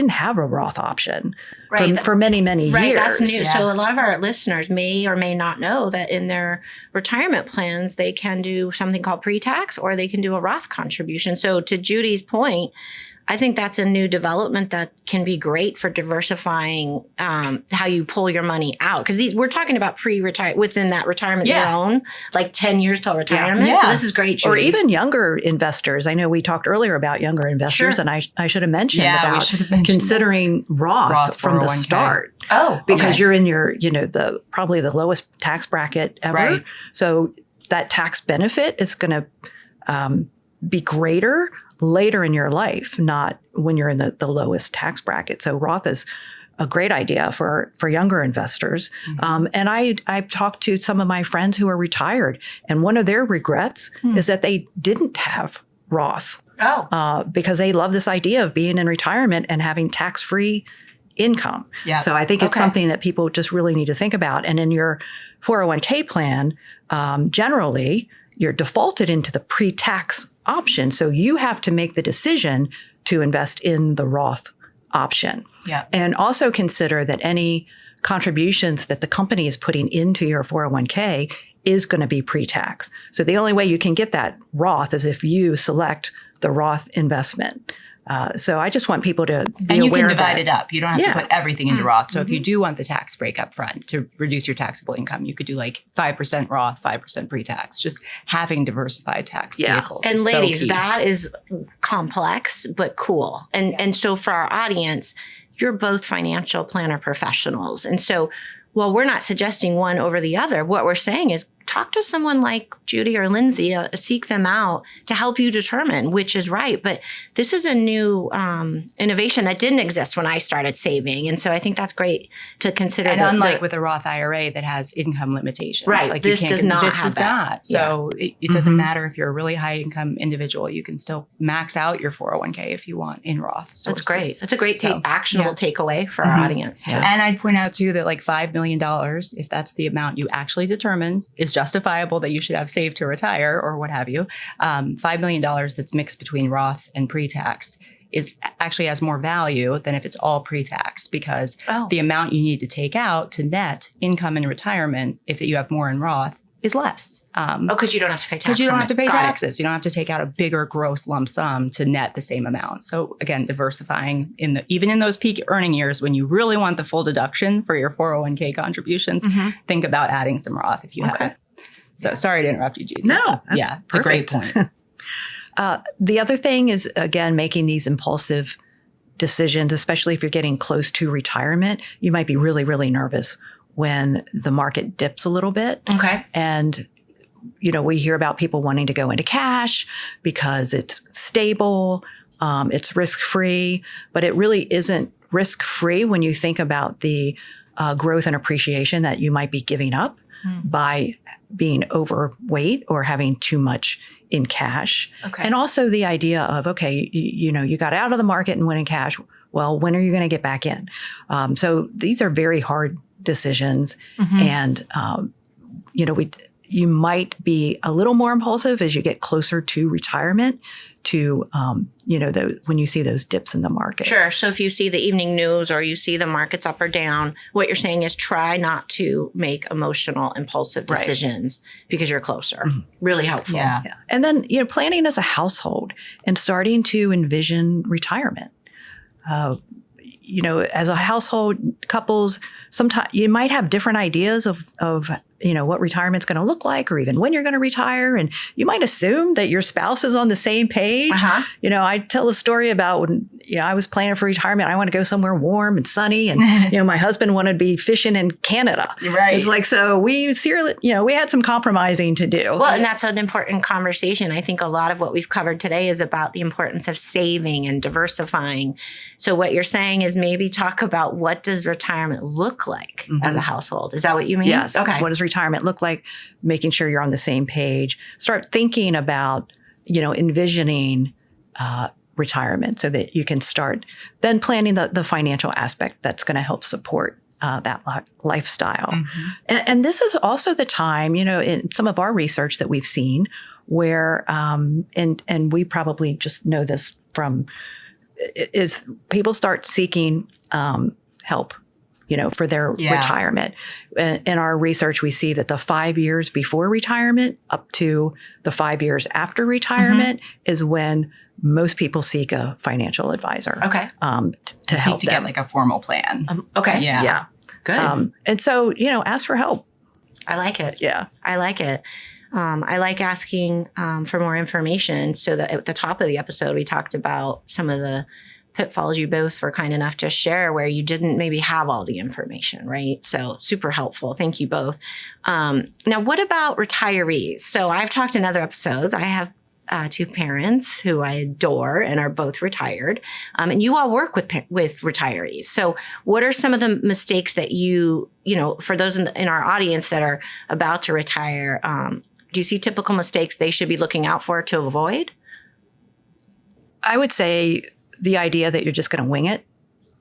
Speaker 2: have a Roth option for many, many years.
Speaker 1: Right, that's new. Yeah. So a lot of our listeners may or may not know that in their retirement plans, they can do something called pre-tax or they can do a Roth contribution. So to Judy's point, I think that's a new development that can be great for diversifying how you pull your money out. Because we're talking about pre-retire within that retirement zone, like 10 years till retirement. Yeah. So this is great, Judy.
Speaker 2: Or even younger investors. I know we talked earlier about younger investors, and I should have mentioned about considering Roth from the start. Because you're in your, probably the lowest tax bracket ever. Right. So that tax benefit is going to be greater later in your life, not when you're in the lowest tax bracket. So Roth is a great idea for younger investors. And I've talked to some of my friends who are retired, and one of their regrets is that they didn't have Roth. Because they love this idea of being in retirement and having tax-free income. Yeah. So I think it's something that people just really need to think about. And in your 401k plan, generally, you're defaulted into the pre-tax option. So you have to make the decision to invest in the Roth option. Yeah. And also consider that any contributions that the company is putting into your 401k is going to be pre-tax. So the only way you can get that Roth is if you select the Roth investment. So I just want people to be aware of that.
Speaker 3: And you can divide it up. You don't have to put everything into Roth. So if you do want the tax break up front to reduce your taxable income, you could do like 5% Roth, 5% pre-tax. Just having diversified tax vehicles.
Speaker 1: And ladies, that is complex, but cool. And so for our audience, you're both financial planner professionals. And so while we're not suggesting one over the other, what we're saying is talk to someone like Judy or Lindsay, seek them out to help you determine which is right. But this is a new innovation that didn't exist when I started saving. And so I think that's great to consider.
Speaker 3: And unlike with a Roth IRA that has income limitations.
Speaker 1: Right.
Speaker 3: Like
Speaker 1: this does not
Speaker 3: this
Speaker 1: have
Speaker 3: does
Speaker 1: that.
Speaker 3: Not. So it doesn't matter if you're a really high income individual. You can still max out your 401k if you want in Roth sources.
Speaker 1: That's great. That's a great actionable takeaway for our audience.
Speaker 3: Yeah. And I'd point out too that like $5 million, if that's the amount you actually determine, is justifiable that you should have saved to retire or what have you. $5 million that's mixed between Roth and pre-tax is actually has more value than if it's all pre-tax because the amount you need to take out to net income in retirement, if you have more in Roth, is less.
Speaker 1: Because you don't have to pay taxes.
Speaker 3: Because you don't have to pay taxes. You don't have to take out a bigger gross lump sum to net the same amount. So again, diversifying even in those peak earning years when you really want the full deduction for your 401k contributions, think about adding some Roth if you haven't. So sorry to interrupt you, Judy.
Speaker 2: No, that's
Speaker 3: it's a great point.
Speaker 2: The other thing is, again, making these impulsive decisions, especially if you're getting close to retirement, you might be really, really nervous when the market dips a little bit.
Speaker 1: Okay.
Speaker 2: And we hear about people wanting to go into cash because it's stable, it's risk-free, but it really isn't risk-free when you think about the growth and appreciation that you might be giving up by being overweight or having too much in cash.
Speaker 3: Okay.
Speaker 2: And also the idea of, okay, you got out of the market and went in cash. Well, when are you going to get back in? So these are very hard decisions. And, you might be a little more impulsive as you get closer to retirement to, when you see those dips in the market.
Speaker 1: Sure. So if you see the evening news or you see the markets up or down, what you're saying is try not to make emotional, impulsive decisions because you're closer. Really helpful.
Speaker 3: Yeah.
Speaker 2: And then, planning as a household and starting to envision retirement. As a household, couples, sometimes you might have different ideas of what retirement's going to look like or even when you're going to retire. And you might assume that your spouse is on the same page. I tell a story about when, I was planning for retirement. I want to go somewhere warm and sunny. And, my husband wanted to be fishing in Canada.
Speaker 3: Right.
Speaker 2: It's like, so we had some compromising to do.
Speaker 1: Well, and that's an important conversation. I think a lot of what we've covered today is about the importance of saving and diversifying. So what you're saying is maybe talk about what does retirement look like as a household. Is that what you mean?
Speaker 2: Yes.
Speaker 1: Okay.
Speaker 2: What does retirement look like? Making sure you're on the same page. Start thinking about, envisioning retirement so that you can start then planning the financial aspect that's going to help support that lifestyle. And this is also the time, in some of our research that we've seen where, and we probably just know this from, is people start seeking help, for their retirement. In our research, we see that the 5 years before retirement up to the 5 years after retirement is when most people seek a financial advisor.
Speaker 1: Okay.
Speaker 2: To help
Speaker 3: to
Speaker 2: them.
Speaker 3: get like a formal plan.
Speaker 1: Okay.
Speaker 2: Yeah.
Speaker 1: Good.
Speaker 2: And so, ask for help.
Speaker 1: I like it.
Speaker 2: Yeah.
Speaker 1: I like it. I like asking for more information. So that at the top of the episode, we talked about some of the pitfalls you both were kind enough to share where you didn't maybe have all the information, right? So super helpful. Thank you both. Now, what about retirees? So I've talked in other episodes. I have two parents who I adore and are both retired. And you all work with retirees. So what are some of the mistakes that for those in our audience that are about to retire, do you see typical mistakes they should be looking out for to avoid?
Speaker 2: I would say the idea that you're just going to wing it.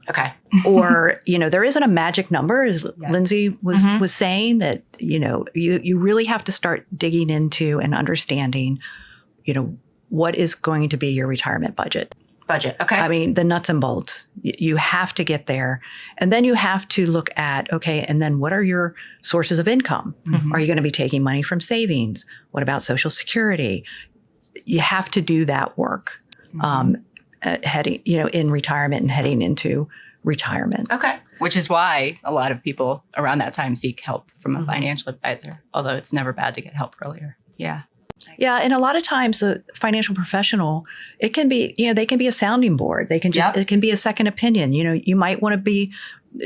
Speaker 1: Okay.
Speaker 2: Or, there isn't a magic number, as Lindsay was saying, that, you really have to start digging into and understanding, what is going to be your retirement budget.
Speaker 1: Okay.
Speaker 2: I mean, the nuts and bolts. You have to get there. And then you have to look at, okay, and then what are your sources of income? Are you going to be taking money from savings? What about Social Security? You have to do that work. Heading, in retirement and heading into retirement.
Speaker 1: Okay.
Speaker 3: Which is why a lot of people around that time seek help from a financial advisor, although it's never bad to get help earlier. Yeah.
Speaker 2: Yeah. And a lot of times a financial professional, it can be, they can be a sounding board. They can it can be a second opinion. You might want to be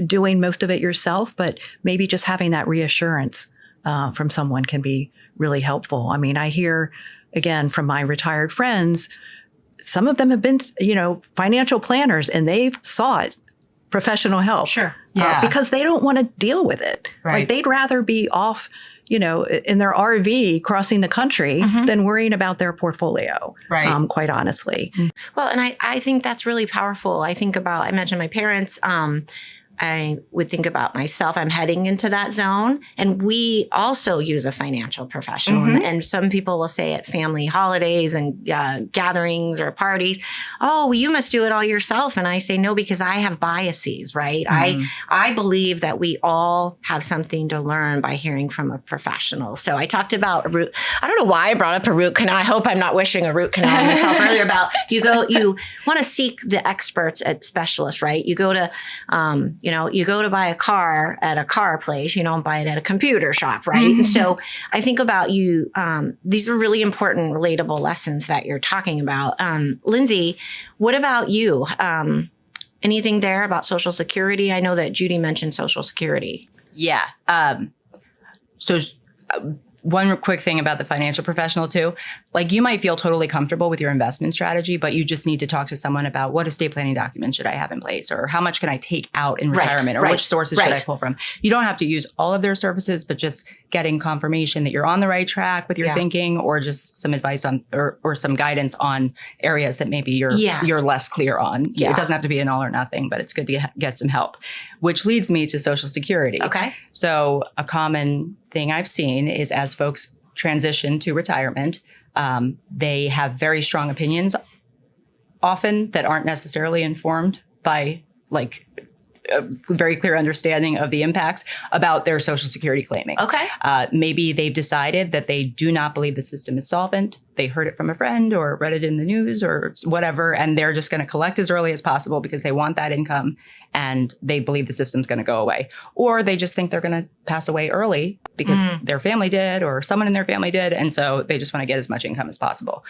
Speaker 2: doing most of it yourself, but maybe just having that reassurance from someone can be really helpful. I mean, I hear, again, from my retired friends, some of them have been, financial planners and they've sought professional help.
Speaker 1: Sure.
Speaker 3: Yeah.
Speaker 2: Because they don't want to deal with it.
Speaker 3: Right.
Speaker 2: Like they'd rather be off, in their RV crossing the country than worrying about their portfolio.
Speaker 3: Right.
Speaker 2: Quite honestly.
Speaker 1: Well, and I think that's really powerful. I mentioned my parents, I would think about myself. I'm heading into that zone. And we also use a financial professional. And some people will say at family holidays and gatherings or parties, oh, well, you must do it all yourself. And I say, no, because I have biases, right? I believe that we all have something to learn by hearing from a professional. So I talked about I don't know why I brought up a root canal. I hope I'm not wishing a root canal on myself earlier about you want to seek the experts at specialists, right? You go to, you go to buy a car at a car place, you don't buy it at a computer shop, right? And so I think about these are really important, relatable lessons that you're talking about. Lindsay, what about you? Anything there about Social Security? I know that Judy mentioned Social Security.
Speaker 3: Yeah. So one quick thing about the financial professional too, like you might feel totally comfortable with your investment strategy, but you just need to talk to someone about what estate planning documents should I have in place, or how much can I take out in retirement, or which sources should I pull from? You don't have to use all of their services, but just getting confirmation that you're on the right track with your thinking, or just some advice on, or some guidance on areas that maybe you're less clear on. It doesn't have to be an all or nothing, but it's good to get some help, which leads me to Social Security.
Speaker 1: Okay.
Speaker 3: So a common thing I've seen is as folks transition to retirement, they have very strong opinions often that aren't necessarily informed by like a very clear understanding of the impacts about their Social Security claiming.
Speaker 1: Okay.
Speaker 3: Maybe they've decided that they do not believe the system is solvent. They heard it from a friend or read it in the news or whatever, and they're just going to collect as early as possible because they want that income and they believe the system's going to go away. Or they just think they're going to pass away early because their family did or someone in their family did, and so they just want to get as much income as possible.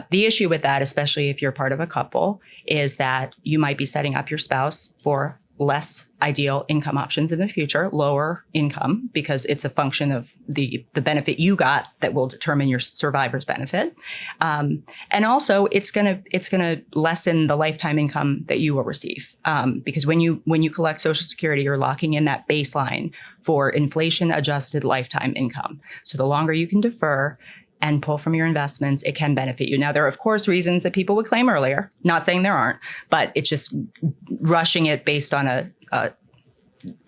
Speaker 3: The issue with that, especially if you're part of a couple, is that you might be setting up your spouse for less ideal income options in the future, lower income, because it's a function of the benefit you got that will determine your survivor's benefit. And also it's gonna lessen the lifetime income that you will receive. Because when you collect Social Security, you're locking in that baseline for inflation adjusted lifetime income. So the longer you can defer and pull from your investments, it can benefit you. Now, there are, of course, reasons that people would claim earlier. Not saying there aren't, but it's just rushing it based on a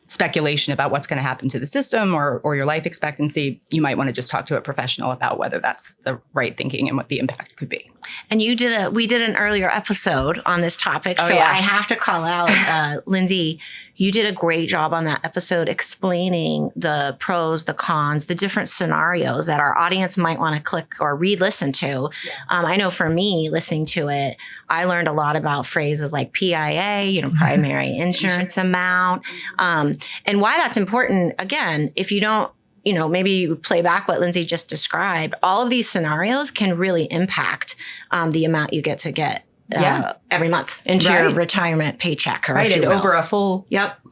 Speaker 3: speculation about what's going to happen to the system or your life expectancy. You might want to just talk to a professional about whether that's the right thinking and what the impact could be.
Speaker 1: And we did an earlier episode on this topic. I have to call out, Lindsay, you did a great job on that episode explaining the pros, the cons, the different scenarios that our audience might want to click or re-listen to. Yeah. I know for me, listening to it, I learned a lot about phrases like PIA, primary insurance amount, and why that's important. Again, if you don't, maybe you play back what Lindsay just described, all of these scenarios can really impact the amount you get to get every month into your retirement paycheck.
Speaker 3: And over a full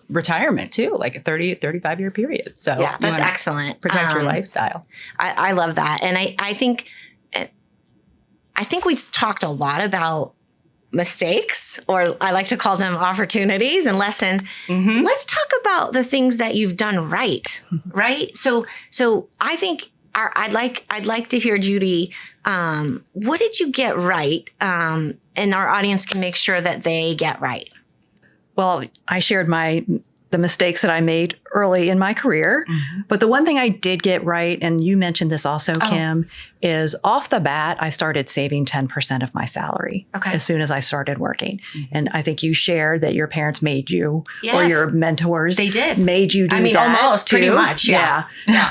Speaker 3: retirement too, like a 30, 35-year period. So
Speaker 1: yeah, that's excellent.
Speaker 3: Protect your lifestyle.
Speaker 1: I love that. And I think we've talked a lot about mistakes, or I like to call them opportunities and lessons. Mm-hmm. Let's talk about the things that you've done right. So I think I'd like to hear, Judy, what did you get right? And our audience can make sure that they get right.
Speaker 2: Well, I shared the mistakes that I made early in my career. Mm-hmm. But the one thing I did get right, and you mentioned this also, Kim, is off the bat, I started saving 10% of my salary as soon as I started working. Mm-hmm. And I think you shared that your parents made you, or your mentors made you do that.
Speaker 1: Almost, pretty much.
Speaker 2: Yeah.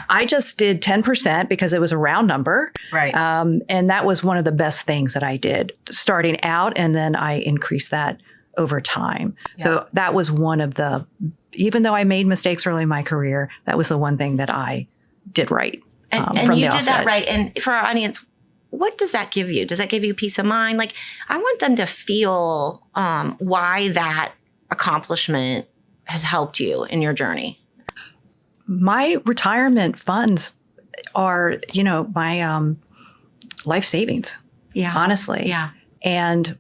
Speaker 2: I just did 10% because it was a round number.
Speaker 3: Right.
Speaker 2: And that was one of the best things that I did starting out. And then I increased that over time. Yeah. So that was one of even though I made mistakes early in my career, that was the one thing that I did right.
Speaker 1: And you did that right. And for our audience, what does that give you? Does that give you peace of mind? Like, I want them to feel why that accomplishment has helped you in your journey.
Speaker 2: My retirement funds are, my life savings. Yeah. Honestly.
Speaker 1: Yeah.
Speaker 2: And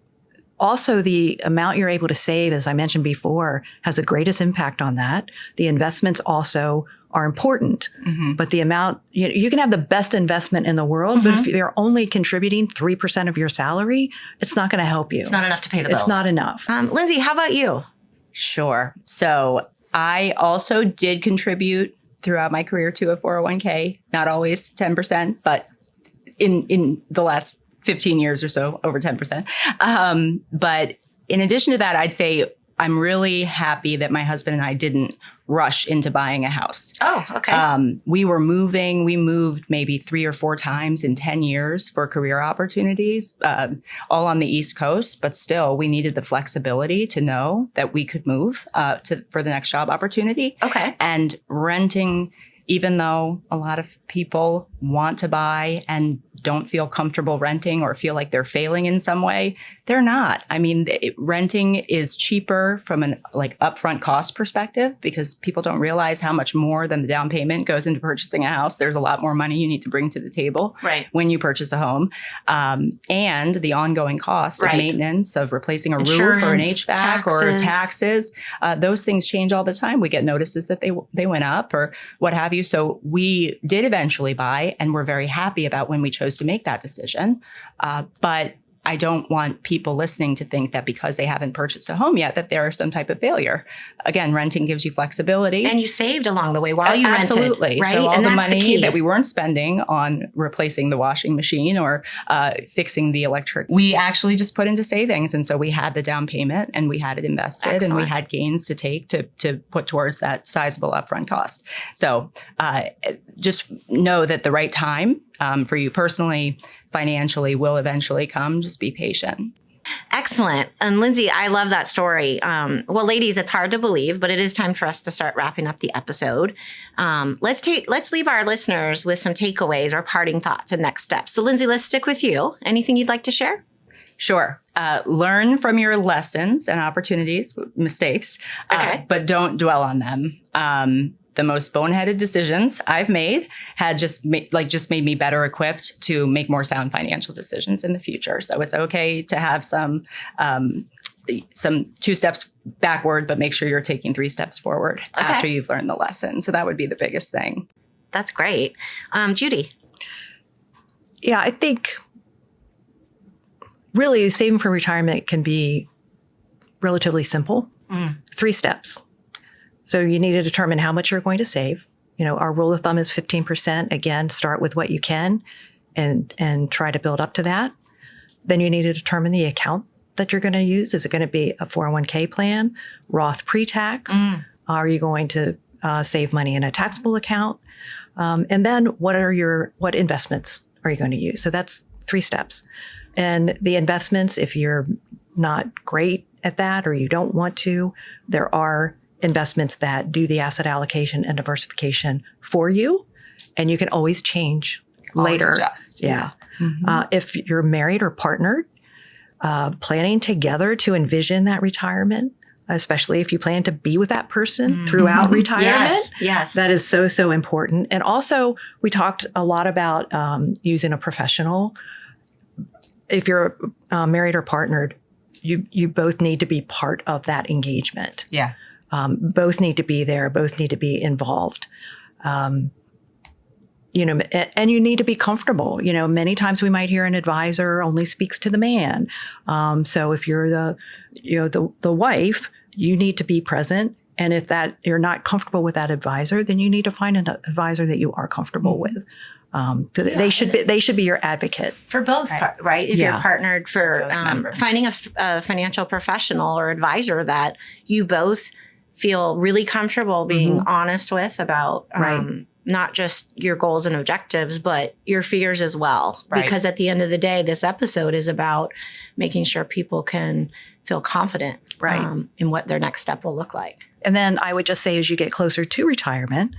Speaker 2: also, the amount you're able to save, as I mentioned before, has the greatest impact on that. The investments also are important, but the amount, you can have the best investment in the world, but if you're only contributing 3% of your salary, it's not going to help you.
Speaker 1: It's not enough to pay the bills.
Speaker 2: It's not enough.
Speaker 1: Lindsay, how about you?
Speaker 3: Sure. So I also did contribute throughout my career to a 401k, not always 10%, but in the last 15 years or so, over 10%. But in addition to that, I'd say I'm really happy that my husband and I didn't rush into buying a house.
Speaker 1: Oh, okay.
Speaker 3: We moved maybe 3 or 4 times in 10 years for career opportunities, all on the East Coast. But still, we needed the flexibility to know that we could move for the next job opportunity.
Speaker 1: Okay.
Speaker 3: And renting even though a lot of people want to buy and don't feel comfortable renting or feel like they're failing in some way, they're not. I mean, renting is cheaper from an upfront cost perspective because people don't realize how much more than the down payment goes into purchasing a house. There's a lot more money you need to bring to the table when you purchase a home. And the ongoing cost of maintenance, of replacing a roof or an HVAC or taxes, those things change all the time. We get notices that they went up or what have you. So we did eventually buy, and we're very happy about when we chose to make that decision. But I don't want people listening to think that because they haven't purchased a home yet, that they're some type of failure. Again, renting gives you flexibility.
Speaker 1: And you saved along the way while you rented.
Speaker 3: Absolutely.
Speaker 1: Right?
Speaker 3: So all
Speaker 1: and
Speaker 3: the
Speaker 1: that's
Speaker 3: money
Speaker 1: the
Speaker 3: that we weren't spending on replacing the washing machine or fixing the electric, we actually just put into savings. And so we had the down payment and we had it invested and we had gains to take to put towards that sizable upfront cost. So just know that the right time for you personally, financially, will eventually come. Just be patient.
Speaker 1: Excellent. And Lindsay, I love that story. Well, ladies, it's hard to believe, but it is time for us to start wrapping up the episode. Let's leave our listeners with some takeaways or parting thoughts and next steps. So Lindsay, let's stick with you. Anything you'd like to share?
Speaker 3: Sure. Learn from your lessons and opportunities, mistakes, but don't dwell on them. The most boneheaded decisions I've made had just made me better equipped to make more sound financial decisions in the future. So it's okay to have some 2 steps backward, but make sure you're taking 3 steps forward after you've learned the lesson. So that would be the biggest thing.
Speaker 1: That's great. Judy?
Speaker 2: Yeah, I think really saving for retirement can be relatively simple. 3 steps. So you need to determine how much you're going to save. Our rule of thumb is 15%. Again, start with what you can and try to build up to that. Then you need to determine the account that you're going to use. Is it going to be a 401k plan, Roth pre-tax? Are you going to save money in a taxable account? And then what investments are you going to use? So that's 3 steps. And the investments, if you're not great at that or you don't want to, there are investments that do the asset allocation and diversification for you, and you can always change later.
Speaker 3: Adjust.
Speaker 2: Yeah. If you're married or partnered, planning together to envision that retirement, especially if you plan to be with that person throughout retirement.
Speaker 1: Yes.
Speaker 2: That is so, so important. And also, we talked a lot about using a professional. If you're married or partnered, you both need to be part of that engagement.
Speaker 3: Yeah.
Speaker 2: Both need to be there. Both need to be involved. And you need to be comfortable. Many times we might hear an advisor only speaks to the man. So if you're the wife, you need to be present. And if that you're not comfortable with that advisor, then you need to find an advisor that you are comfortable with. They should be your advocate
Speaker 1: for both, right? If you're partnered, for finding a financial professional or advisor that you both feel really comfortable being honest with about not just your goals and objectives, but your fears as well. Right. Because at the end of the day, this episode is about making sure people can feel confident in what their next step will look like.
Speaker 2: And then I would just say, as you get closer to retirement,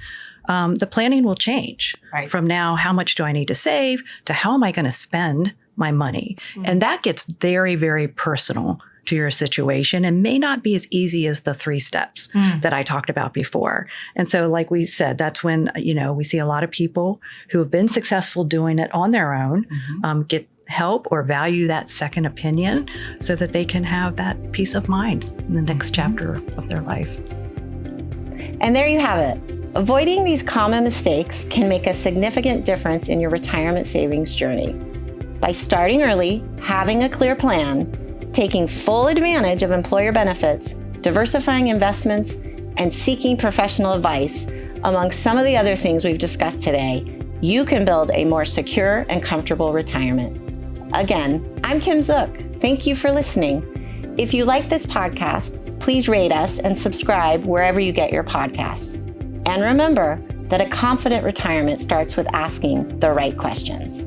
Speaker 2: the planning will change from now. How much do I need to save to how am I going to spend my money? And that gets very, very personal to your situation and may not be as easy as the 3 steps that I talked about before. And so, like we said, that's when, we see a lot of people who have been successful doing it on their own, get help or value that second opinion so that they can have that peace of mind in the next chapter of their life.
Speaker 1: And there you have it. Avoiding these common mistakes can make a significant difference in your retirement savings journey. By starting early, having a clear plan, taking full advantage of employer benefits, diversifying investments, and seeking professional advice, among some of the other things we've discussed today, you can build a more secure and comfortable retirement. Again, I'm Kim Zook. Thank you for listening. If you like this podcast, please rate us and subscribe wherever you get your podcasts. And remember that a confident retirement starts with asking the right questions.